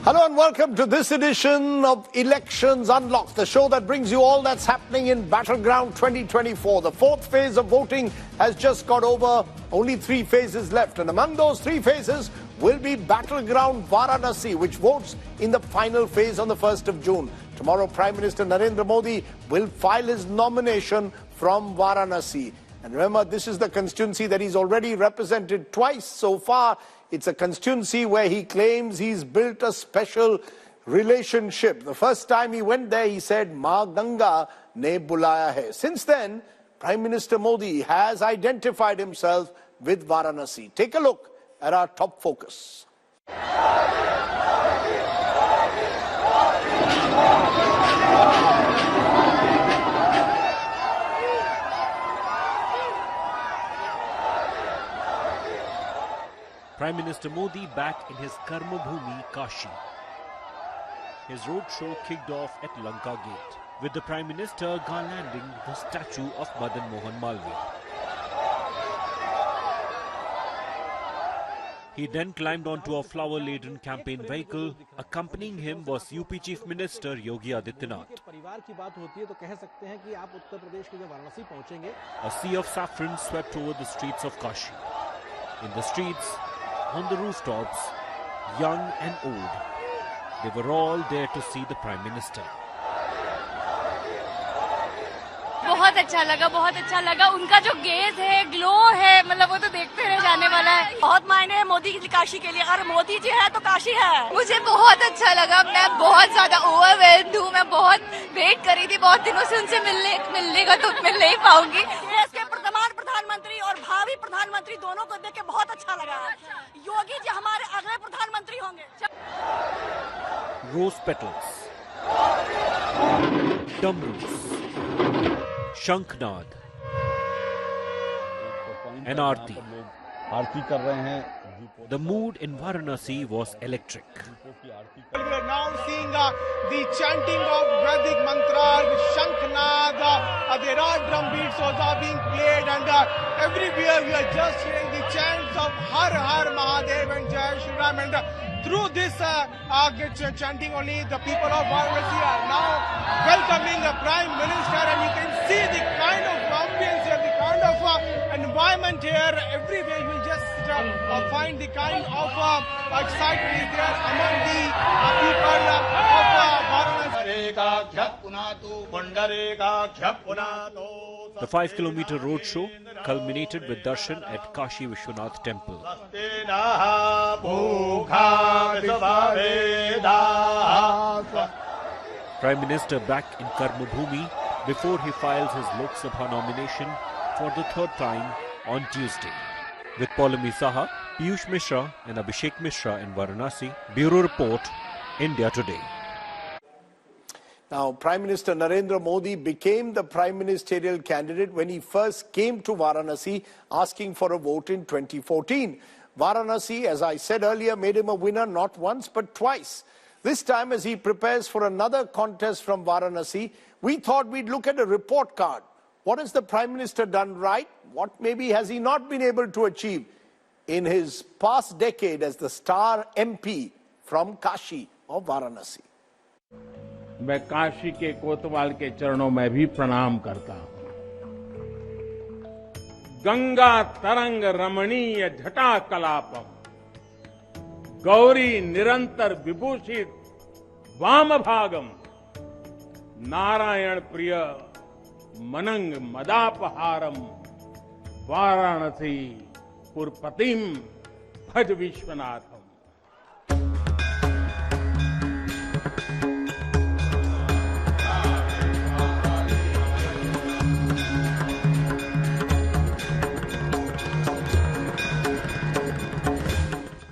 Hello and welcome to this edition of Elections Unlocked, the show that brings you all that's happening in Battleground 2024. The fourth phase of voting has just got over, only 3 phases left. And among those 3 phases will be Battleground Varanasi, which votes in the final phase on the 1st of June. Tomorrow, Prime Minister Narendra Modi will file his nomination from Varanasi. And remember, this is the constituency that he's already represented twice so far. It's a constituency where he claims he's built a special relationship. The first time he went there, he said, "Ma Ganga ne bulaya hai." Since then, Prime Minister Modi has identified himself with Varanasi. Take a look at our top focus. Prime Minister Modi back in his Karma Bhumi, Kashi. His roadshow kicked off at Lanka Gate, with the Prime Minister garlanding the statue of Madan Mohan Malviya. He then climbed onto a flower-laden campaign vehicle. Accompanying him was UP Chief Minister Yogi Adityanath. A sea of saffron swept over the streets of Kashi. In the streets, on the rooftops, young and old, they were all there to see the Prime Minister. बहुत अच्छा लगा उनका जो gauge है, glow है, मतलब वो तो देखते रह जाने वाला है। बहुत मायने है मोदी की काशी के लिए, और मोदी जी है तो काशी है। मुझे बहुत अच्छा लगा, मैं बहुत ज्यादा ओवरवेल्म्ड हूँ, मैं बहुत वेट करी थी बहुत दिनों से उनसे मिलने का, तो मिल नहीं पाऊंगी। देश के वर्तमान प्रधानमंत्री और भावी प्रधानमंत्री दोनों को देख के बहुत अच्छा लगा। योगी जी हमारे अगले प्रधानमंत्री होंगे। Rose petals, डमरूस, शंखनाद, and आरती. आरती कर रहे हैं. The mood in Varanasi was electric. We are now seeing the chanting of Vedic mantras, Shankhnad, there are drum beats also being played, and everywhere we are just hearing the chants of Har Har Mahadev and Jai Shri Ram. And through this chanting only, the people of Varanasi are now welcoming the Prime Minister, and you can see the kind of ambience here, the kind of environment here. Everywhere you will just find the kind of excitement is there among the people of Varanasi. The 5-kilometer roadshow culminated with darshan at Kashi Vishwanath Temple. Prime Minister back in Karma Bhumi before he files his Lok Sabha nomination for the 3rd time on Tuesday. With Paulami Saha, Piyush Mishra and Abhishek Mishra in Varanasi. Bureau Report, India Today. Now, Prime Minister Narendra Modi became the prime ministerial candidate when he first came to Varanasi asking for a vote in 2014. Varanasi, as I said earlier, made him a winner not once but twice. This time, as he prepares for another contest from Varanasi, we thought we'd look at a report card. What has the Prime Minister done right? What maybe has he not been able to achieve in his past decade as the star MP from Kashi or Varanasi? मैं काशी के कोतवाल के चरणों में भी प्रणाम करता हूं. गंगा तरंग रमणीय जटा कलापम, गौरी निरंतर विभूषित वाम भागम, नारायण प्रिय मनंग मदापहारम, वाराणसी पुरपतिम भज Vishwanatham.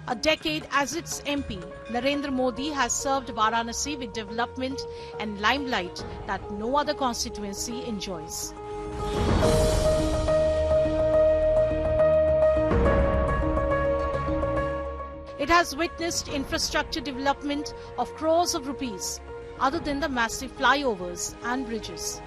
A decade as its MP, Narendra Modi has served Varanasi with development and limelight that no other constituency enjoys. It has witnessed infrastructure development of crores of rupees, other than the massive flyovers and bridges.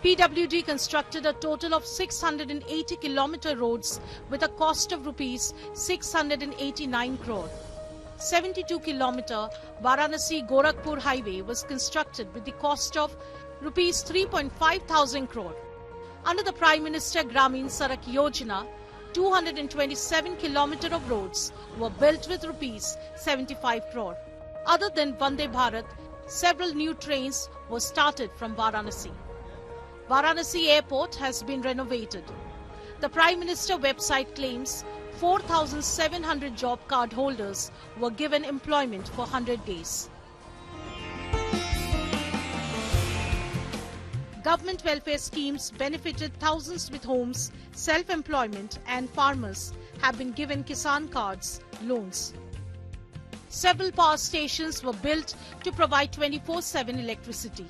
PWD constructed a total of 680 kilometer roads with a cost of rupees 689 crore. 72-kilometer Varanasi-Gorakhpur highway was constructed with the cost of rupees 3.5 thousand crore. Under the Prime Minister Gramin Sadak Yojana, 227 kilometers of roads were built with rupees 75 crore. Other than Vande Bharat, several new trains were started from Varanasi. Varanasi Airport has been renovated. The Prime Minister website claims 4,700 job card holders were given employment for 100 days. Government welfare schemes benefited thousands with homes, self-employment and farmers have been given Kisan cards, loans. Several power stations were built to provide 24/7 electricity.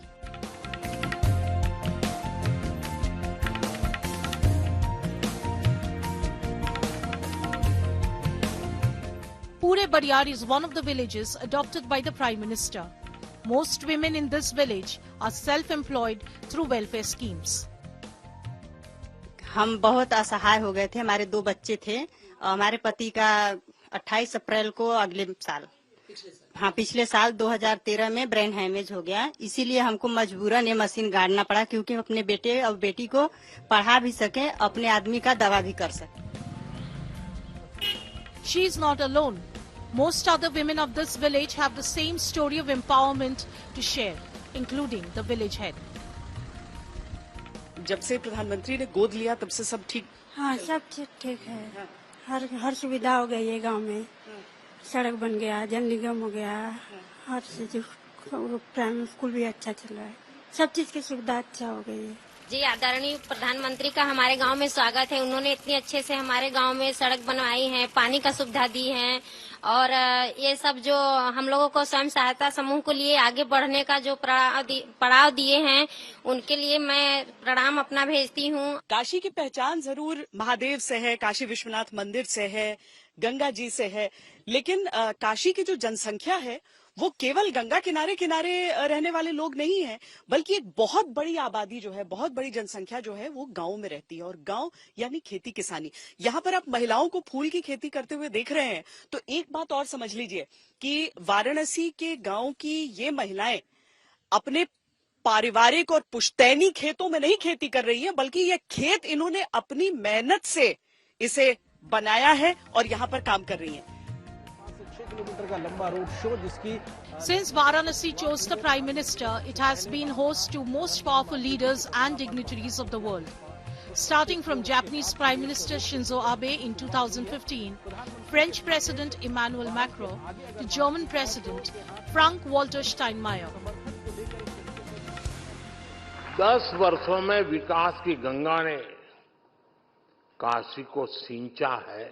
Pure Bariyar is one of the villages adopted by the Prime Minister. Most women in this village are self-employed through welfare schemes. हम बहुत असहाय हो गए थे, हमारे 2 बच्चे थे और हमारे पति का 28 अप्रैल को अगले साल पिछले साल 2013 में ब्रेन हैमेज हो गया। इसीलिए हमको मजबूरन ये मशीन गाड़ना पड़ा क्योंकि अपने बेटे और बेटी को पढ़ा भी सके, अपने आदमी का दवा भी कर सके। She is not alone. Most other women of this village have the same story of empowerment to share, including the village head. जब से प्रधानमंत्री ने गोद लिया तब से सब ठीक? हाँ, सब ठीक है। हर सुविधा हो गई है गांव में। सड़क बन गया, जल निगम हो गया, हर चीज, प्राइमरी स्कूल भी अच्छा चल रहा है। सब चीज की सुविधा अच्छा हो गई है। जी, आदरणीय प्रधानमंत्री का हमारे गांव में स्वागत है। उन्होंने इतने अच्छे से हमारे गांव में सड़क बनवाई है, पानी का सुविधा दी है और ये सब जो हम लोगों को स्वयं सहायता समूह को लिए आगे बढ़ने का जो पड़ाव दिए हैं, उनके लिए मैं प्रणाम अपना भेजती हूँ। काशी की पहचान जरूर महादेव से है, काशी विश्वनाथ मंदिर से है, गंगा जी से है, लेकिन काशी की जो जनसंख्या है वो केवल गंगा किनारे किनारे रहने वाले लोग नहीं हैं, बल्कि एक बहुत बड़ी आबादी जो है, बहुत बड़ी जनसंख्या जो है वो गांव में रहती है। और गांव यानी खेती किसानी। यहाँ पर आप महिलाओं को फूल की खेती करते हुए देख रहे हैं, तो एक बात और समझ लीजिए कि वाराणसी के गांव की ये महिलाएं अपने पारिवारिक और पुश्तैनी खेतों में नहीं खेती कर रही है, बल्कि ये खेत इन्होंने अपनी मेहनत से इसे बनाया है और यहाँ पर काम कर रही है। Since Varanasi chose the Prime Minister, it has been host to most powerful leaders and dignitaries of the world. Starting from Japanese Prime Minister Shinzo Abe in 2015, French President Emmanuel Macron, to German President Frank-Walter Steinmeier. 10 वर्षों में विकास की गंगा ने काशी को सिंचा है।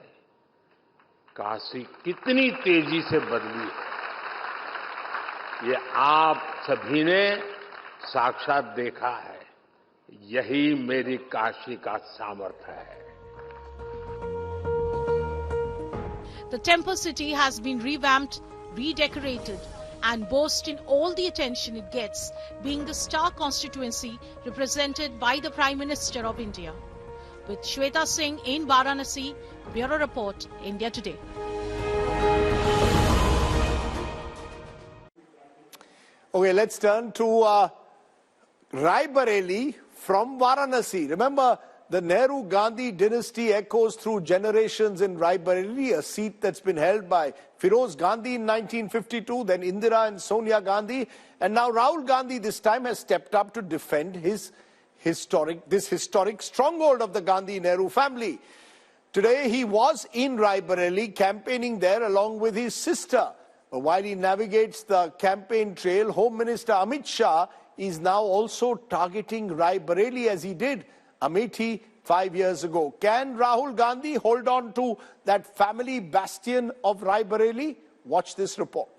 काशी कितनी तेजी से बदली है, ये आप सभी ने साक्षात देखा है। यही मेरी काशी का सामर्थ्य है। The temple city has been revamped, redecorated, and boasts in all the attention it gets, being the star constituency represented by the Prime Minister of India. With Shweta Singh in Varanasi, Bureau Report, India Today. Okay, let's turn to Rai Bareli from Varanasi. Remember, the Nehru-Gandhi dynasty echoes through generations in Rai Bareli, a seat that's been held by Firoz Gandhi in 1952, then Indira and Sonia Gandhi, and now Rahul Gandhi this time has stepped up to defend this historic stronghold of the Gandhi-Nehru family. Today he was in Rai Bareli campaigning there along with his sister. But while he navigates the campaign trail, Home Minister Amit Shah is now also targeting Rai Bareli as he did Amethi 5 years ago. Can Rahul Gandhi hold on to that family bastion of Rai Bareli? Watch this report.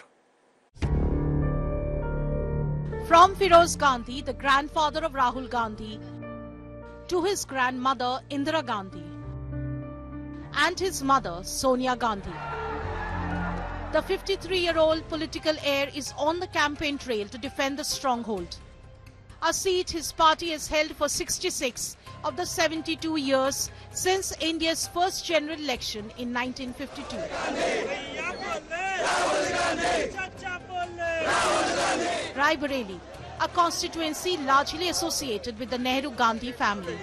From Firoz Gandhi, the grandfather of Rahul Gandhi, to his grandmother Indira Gandhi and his mother Sonia Gandhi. The 53-year-old political heir is on the campaign trail to defend the stronghold, a seat his party has held for 66 of the 72 years since India's first general election in 1952. Raebareli, a constituency largely associated with the Nehru-Gandhi family.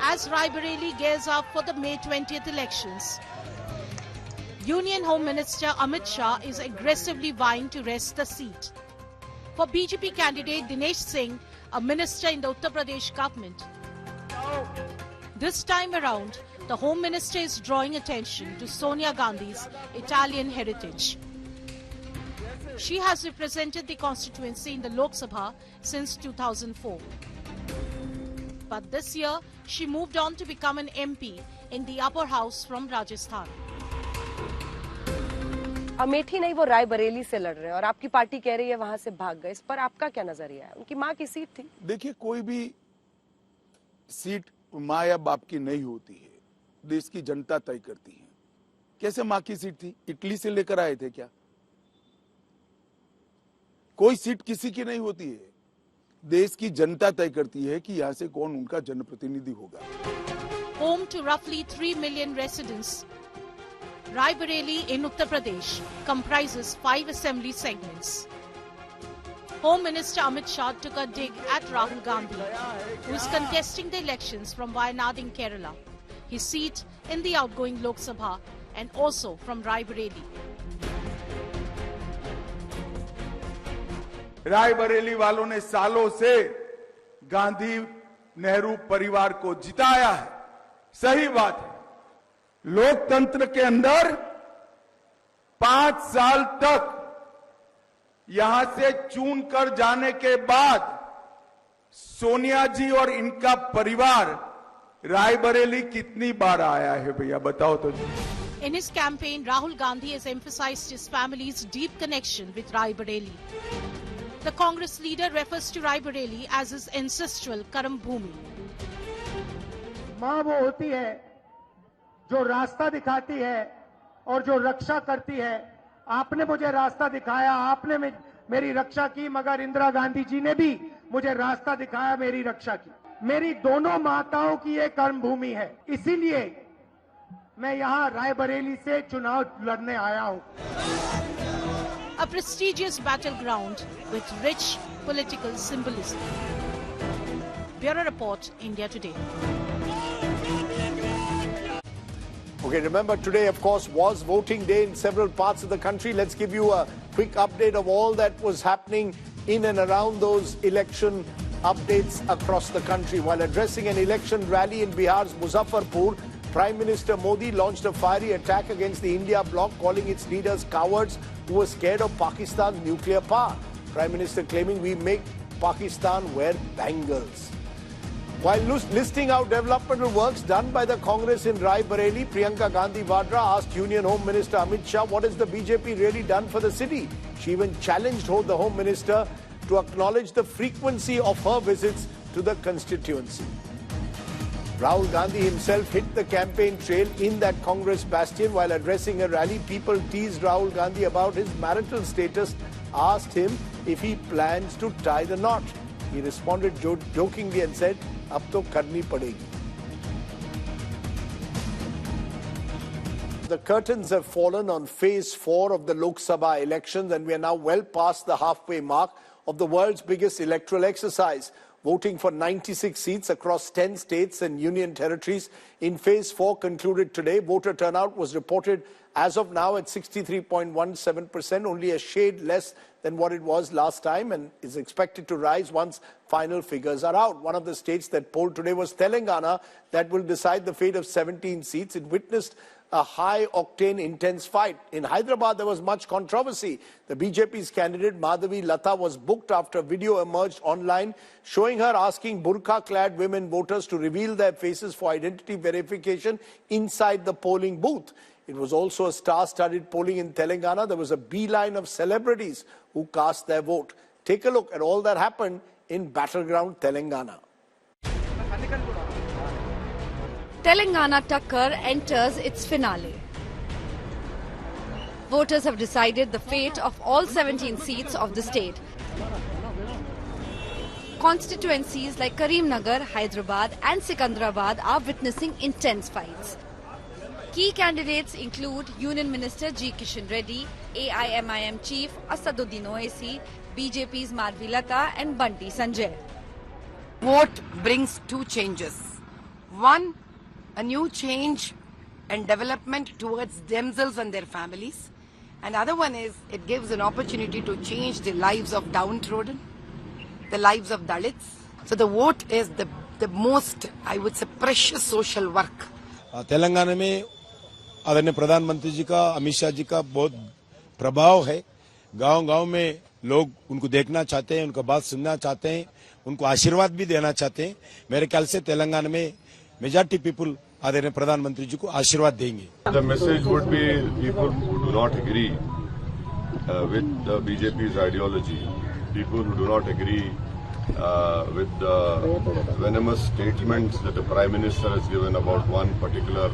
As Raebareli gears up for the May 20th elections, Union Home Minister Amit Shah is aggressively vying to wrest the seat. For BJP candidate Dinesh Singh, a minister in the Uttar Pradesh government, this time around, the Home Minister is drawing attention to Sonia Gandhi's Italian heritage. She has represented the constituency in the Lok Sabha since 2004. But this year, she moved on to become an MP in the upper house from Rajasthan. Amethi नहीं, वो रायबरेली से लड़ रहे हैं और आपकी party कह रही है वहां से भाग गए। इस पर आपका क्या नजरिया है? उनकी मां की सीट थी। देखिए, कोई भी सीट माँ या बाप की नहीं होती है, देश की जनता तय करती है। कैसे माँ की सीट थी? इटली से लेकर आए थे क्या? कोई सीट किसी की नहीं होती है, देश की जनता तय करती है कि यहाँ से कौन उनका जनप्रतिनिधि होगा। Home to roughly 3 million residents, Raebareli in Uttar Pradesh comprises 5 assembly segments. Home Minister Amit Shah took a dig at Rahul Gandhi, who is contesting the elections from Wayanad in Kerala, his seat in the outgoing Lok Sabha, and also from Raebareli. Raebareli वालों ने सालों से गांधी नेहरू परिवार को जिताया है, सही बात है। लोकतंत्र के अंदर 5 साल तक यहां से चुन कर जाने के बाद सोनिया जी और इनका परिवार रायबरेली कितनी बार आया है भैया, बताओ तो जी। In his campaign, Rahul Gandhi has emphasized his family's deep connection with Raebareli. The Congress leader refers to Raebareli as his ancestral Karam Bhumi. मां वो होती है जो रास्ता दिखाती है और जो रक्षा करती है। आपने मुझे रास्ता दिखाया, आपने मेरी रक्षा की, मगर इंदिरा गांधी जी ने भी मुझे रास्ता दिखाया, मेरी रक्षा की। मेरी दोनों माताओं की ये कर्म भूमि है, इसीलिए मैं यहाँ रायबरेली से चुनाव लड़ने आया हूँ। A prestigious battleground with rich political symbolism. Bureau Report, India Today. Okay, remember today, of course, was voting day in several parts of the country. Let's give you a quick update of all that was happening in and around those election updates across the country. While addressing an election rally in Bihar's Muzaffarpur, Prime Minister Modi launched a fiery attack against the India bloc, calling its leaders cowards who were scared of Pakistan's nuclear power. Prime Minister claiming we make Pakistan wear bangles. While listing out developmental works done by the Congress in Raebareli, Priyanka Gandhi Vadra asked Union Home Minister Amit Shah what has the BJP really done for the city. She even challenged the Home Minister to acknowledge the frequency of her visits to the constituency. Rahul Gandhi himself hit the campaign trail in that Congress bastion. While addressing a rally, people teased Rahul Gandhi about his marital status, asked him if he plans to tie the knot. He responded jokingly and said, "Ab to karni padegi." The curtains have fallen on phase 4 of the Lok Sabha elections, and we are now well past the halfway mark of the world's biggest electoral exercise. Voting for 96 seats across 10 states and union territories in phase 4 concluded today. Voter turnout was reported as of now at 63.17%, only a shade less than what it was last time, and is expected to rise once final figures are out. One of the states that polled today was Telangana, that will decide the fate of 17 seats. It witnessed a high-octane, intense fight. In Hyderabad, there was much controversy. The BJP's candidate, Madhavi Lata, was booked after a video emerged online showing her asking burqa-clad women voters to reveal their faces for identity verification inside the polling booth. It was also a star-studded polling in Telangana. There was a beeline of celebrities who cast their vote. Take a look at all that happened in battleground Telangana. Telangana Takkar enters its finale. Voters have decided the fate of all 17 seats of the state. Constituencies like Karimnagar, Hyderabad and Sikandrabad are witnessing intense fights. Key candidates include Union Minister G. Kishan Reddy, AIMIM Chief Asaduddin Owaisi, BJP's Madhvi Lata and Bunty Sanjay. Vote brings two changes. One, a new change and development towards themselves and their families. And the other one is it gives an opportunity to change the lives of downtrodden, the lives of Dalits. So the vote is the most, I would say, precious social work. Telangana में आदरणीय प्रधानमंत्री जी का, अमित शाह जी का बहुत प्रभाव है. गांव-गांव में लोग उनको देखना चाहते हैं, उनका बात सुनना चाहते हैं, उनको आशीर्वाद भी देना चाहते हैं. मेरे ख्याल से तेलंगाना में मेजॉरिटी पीपल आदरणीय प्रधानमंत्री जी को आशीर्वाद देंगे. The message would be people who do not agree with the BJP's ideology, people who do not agree with the venomous statements that the Prime Minister has given about one particular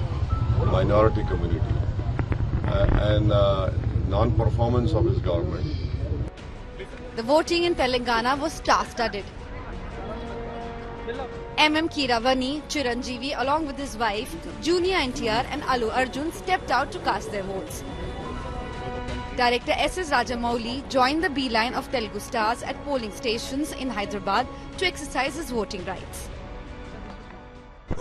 minority community and non-performance of his government. The voting in Telangana was star-studded. MM Keeravani, Chiranjeevi along with his wife, Junior NTR and Allu Arjun stepped out to cast their votes. Director S.S. Rajamouli joined the beeline of Telugu stars at polling stations in Hyderabad to exercise his voting rights.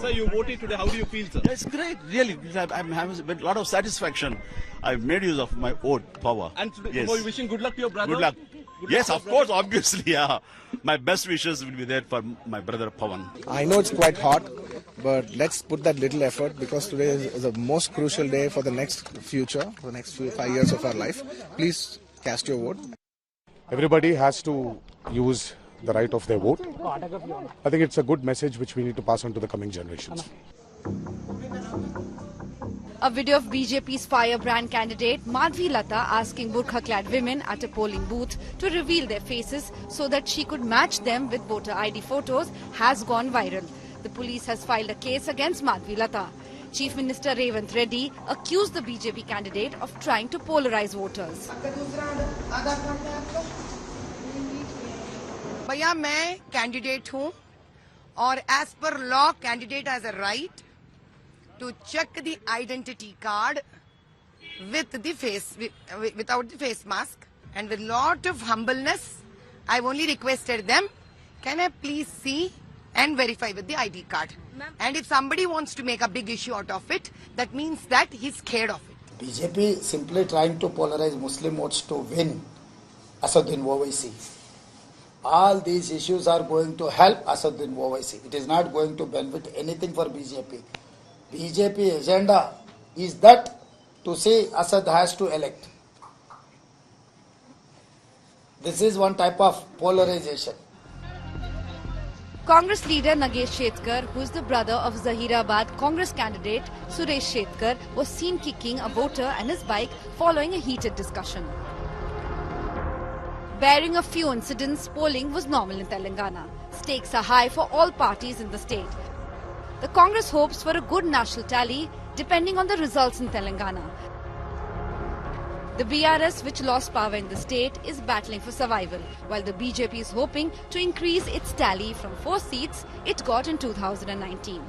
Sir, you voted today. How do you feel, sir? It's great, really. I'm having a lot of satisfaction. I've made use of my vote power. And yes. You're wishing good luck to your brother? Good luck. Yes, of course, obviously, yeah. My best wishes will be there for my brother Pawan. I know it's quite hot, but let's put that little effort because today is the most crucial day for the next future, for the next 5 years of our life. Please cast your vote. Everybody has to use the right of their vote. I think it's a good message which we need to pass on to the coming generations. A video of BJP's firebrand candidate Madhvi Lata asking burqa-clad women at a polling booth to reveal their faces so that she could match them with voter ID photos has gone viral. The police has filed a case against Madhvi Lata. Chief Minister Revant Reddy accused the BJP candidate of trying to polarize voters. भैया मैं candidate हूँ और as per law candidate has a right to check the identity card with the face, without the face mask, and with lot of humbleness, I've only requested them, can I please see and verify with the ID card? And if somebody wants to make a big issue out of it, that means that he's scared of it. BJP simply trying to polarize Muslim votes to win Asaduddin Owaisi. All these issues are going to help Asaduddin Owaisi. It is not going to benefit anything for BJP. BJP agenda is that to say Assad has to elect. This is one type of polarization. Congress leader Nagesh Shetkar, who is the brother of Zahirabad Congress candidate Suresh Shetkar, was seen kicking a voter and his bike following a heated discussion. Barring a few incidents, polling was normal in Telangana. Stakes are high for all parties in the state. The Congress hopes for a good national tally depending on the results in Telangana. The BRS, which lost power in the state, is battling for survival, while the BJP is hoping to increase its tally from 4 seats it got in 2019.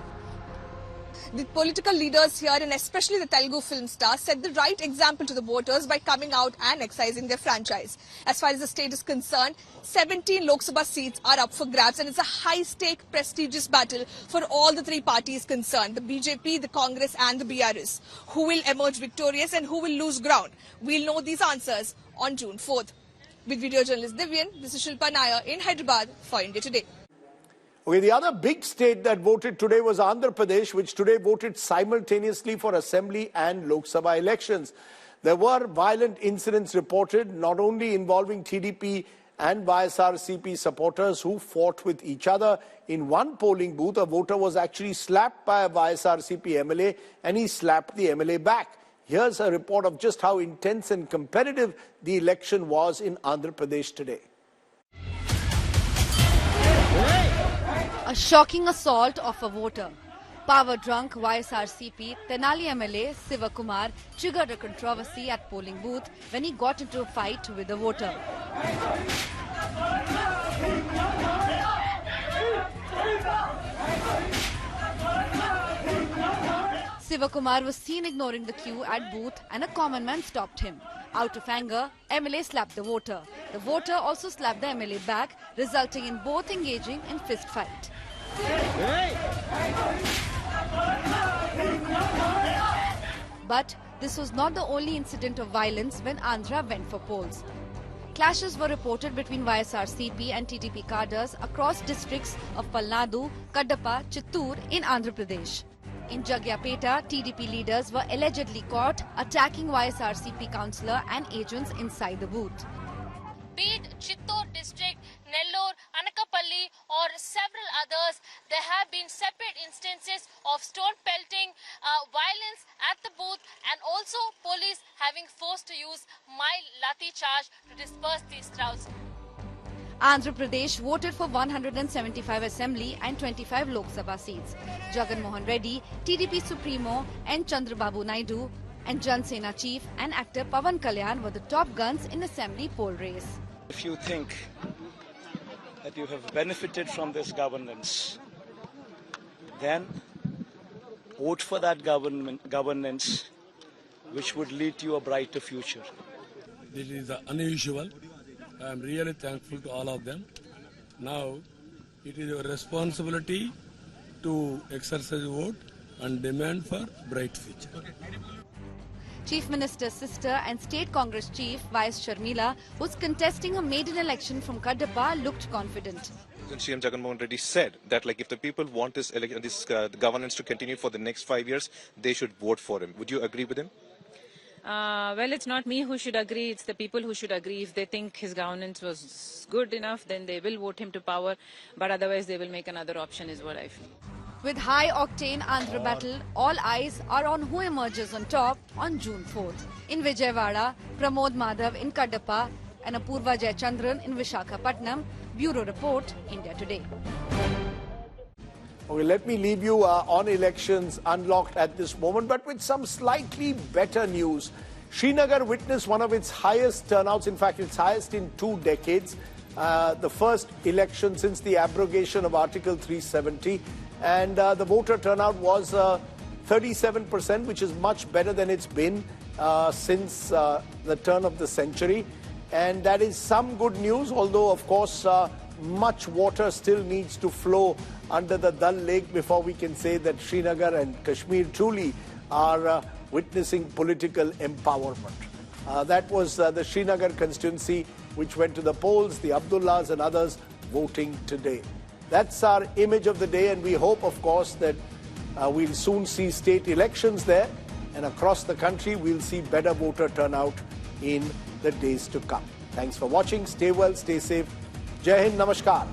The political leaders here, and especially the Telugu film stars, set the right example to the voters by coming out and exercising their franchise. As far as the state is concerned, 17 Lok Sabha seats are up for grabs, and it's a high-stake, prestigious battle for all the three parties concerned, the BJP, the Congress and the BRS. Who will emerge victorious and who will lose ground? We'll know these answers on June 4th. With video journalist Divyan, this is Shilpa Nair in Hyderabad for India Today. Okay, the other big state that voted today was Andhra Pradesh, which today voted simultaneously for Assembly and Lok Sabha elections. There were violent incidents reported, not only involving TDP and YSRCP supporters who fought with each other. In one polling booth, a voter was actually slapped by a YSRCP MLA and he slapped the MLA back. Here's a report of just how intense and competitive the election was in Andhra Pradesh today. A shocking assault of a voter. Power-drunk YSRCP Tenali MLA Sivakumar triggered a controversy at polling booth when he got into a fight with a voter. Sivakumar was seen ignoring the queue at booth and a common man stopped him. Out of anger, MLA slapped the voter. The voter also slapped the MLA back, resulting in both engaging in fist fight. But this was not the only incident of violence when Andhra went for polls. Clashes were reported between YSRCP and TDP cadres across districts of Palnadu, Kadapa, Chittoor in Andhra Pradesh. In Jagyapeta, TDP leaders were allegedly caught attacking YSRCP councillor and agents inside the booth. Be it Chittoor district, Nellore, Anakapalli or several others, there have been separate instances of stone pelting, violence at the booth and also police having forced to use mild lathi charge to disperse these crowds. Andhra Pradesh voted for 175 Assembly and 25 Lok Sabha seats. Jagan Mohan Reddy, TDP Supremo and Chandrababu Naidu and Jan Sena Chief and actor Pawan Kalyan were the top guns in Assembly poll race. If you think that you have benefited from this governance, then vote for that governance which would lead to a brighter future. This is unusual. I am really thankful to all of them. Now, it is your responsibility to exercise vote and demand for bright future. Chief Minister's sister and State Congress Chief Vice Sharmila, who's contesting a maiden election from Kadapa, looked confident. CM Jagan Mohan Reddy said that if the people want this governance to continue for the next 5 years, they should vote for him. Would you agree with him? Well, it's not me who should agree, it's the people who should agree. If they think his governance was good enough, then they will vote him to power, but otherwise they will make another option is what I feel. With high-octane Andhra battle, all eyes are on who emerges on top on June 4th. In Vijayawada, Pramod Madhav in Kadapa and Apurva Jayachandran in Visakhapatnam. Bureau Report, India Today. Okay, let me leave you on elections unlocked at this moment, but with some slightly better news. Srinagar witnessed one of its highest turnouts, in fact, its highest in 2 decades. The first election since the abrogation of Article 370. And the voter turnout was 37%, which is much better than it's been since the turn of the century. And that is some good news, although, of course, much water still needs to flow under the Dal Lake before we can say that Srinagar and Kashmir truly are witnessing political empowerment. That was the Srinagar constituency which went to the polls, the Abdullahs and others voting today. That's our image of the day, and we hope, of course, that we'll soon see state elections there, and across the country we'll see better voter turnout in the days to come. Thanks for watching. Stay well, stay safe. Jai Hind, Namaskar.